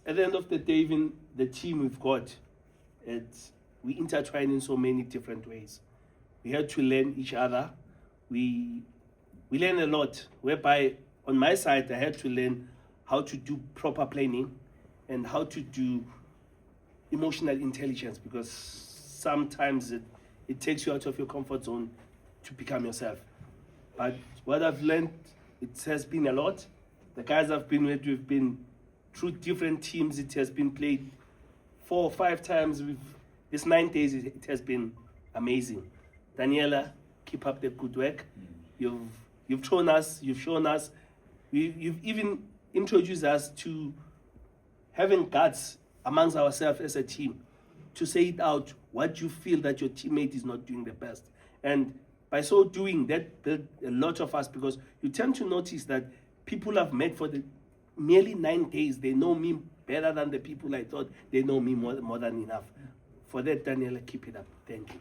at the end of the day, even the team we've got, we intertwine in so many different ways. We had to learn each other. We learn a lot, whereby on my side, I had to learn how to do proper planning and how to do emotional intelligence, because sometimes it takes you out of your comfort zone to become yourself. But what I've learned, it has been a lot. The guys I've been with, we've been through different teams. It has been played 4 or 5 times. This 9 days, it has been amazing. Daniela, keep up the good work. You've shown us, you've even introduced us to having guts amongst ourselves as a team, to say it out, what you feel that your teammate is not doing the best. And by so doing, that built a lot of us, because you tend to notice that people I've met for the nearly 9 days, they know me better than the people I thought they know me more than enough. For that, Daniela, keep it up. Thank you.